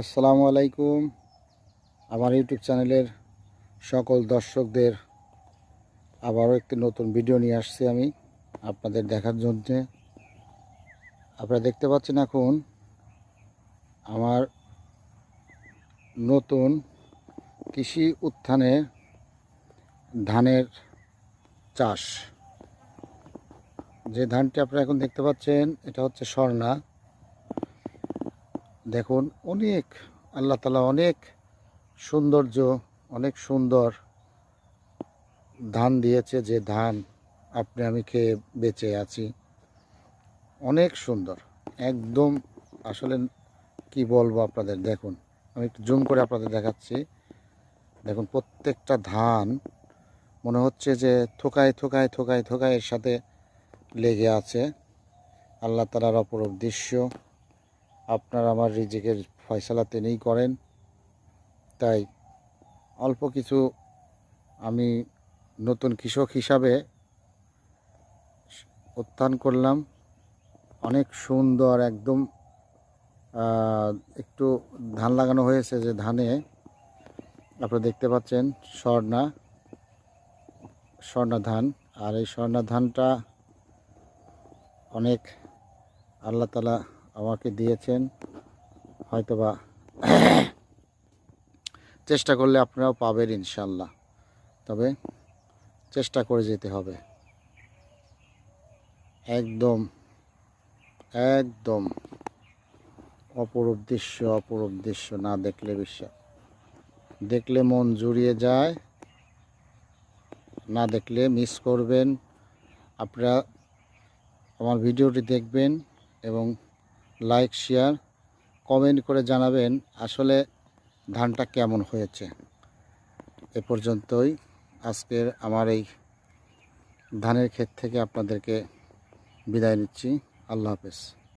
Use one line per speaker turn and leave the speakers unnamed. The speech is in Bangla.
আসসালামু আলাইকুম। আমার ইউটিউব চ্যানেলের সকল দর্শকদের আবারও একটি নতুন ভিডিও নিয়ে আসছি আমি আপনাদের দেখার জন্যে। আপনারা দেখতে পাচ্ছেন এখন আমার নতুন কৃষি উত্থানে ধানের চাষ। যে ধানটি আপনারা এখন দেখতে পাচ্ছেন এটা হচ্ছে স্বর্ণা। দেখুন অনেক আল্লাহ তাআলা অনেক সৌন্দর্য, অনেক সুন্দর ধান দিয়েছে। যে ধান আপনি আমি খেয়ে বেঁচে আছি, অনেক সুন্দর একদম। আসলে কি বলবো আপনাদের, দেখুন আমি একটু জুম করে আপনাদের দেখাচ্ছি। দেখুন প্রত্যেকটা ধান মনে হচ্ছে যে থোকায় থোকায় থোকায় থোকায় এর সাথে লেগে আছে। আল্লাহ তাআলার অপরূপ দৃশ্য। আপনার আমার রিজিকের ফয়সালা তিনিই করেন। তাই অল্প কিছু আমি নতুন কৃষক হিসাবে উত্থান করলাম। অনেক সুন্দর একদম। একটু ধান লাগানো হয়েছে, যে ধানে আপনারা দেখতে পাচ্ছেন স্বর্ণা ধান। আর এই স্বর্ণা ধানটা অনেক আল্লাহ তাআলা আমাকে দিয়েছেন। হয়তোবা চেষ্টা করলে আপনারাও পাবেন ইনশাল্লাহ। তবে চেষ্টা করে যেতে হবে। একদম একদম অপরূপ দৃশ্য, অপরূপ দৃশ্য। না দেখলে বিশ্বাস, দেখলে মন জুড়িয়ে যায়, না দেখলে মিস করবেন। আপনারা আমার ভিডিওটি দেখবেন এবং লাইক, শেয়ার, কমেন্ট করে জানাবেন আসলে ধানটা কেমন হয়েছে। এ পর্যন্তই আজকের আমার এই ধানের ক্ষেত থেকে আপনাদেরকে বিদায় নিচ্ছি। আল্লাহ হাফেজ।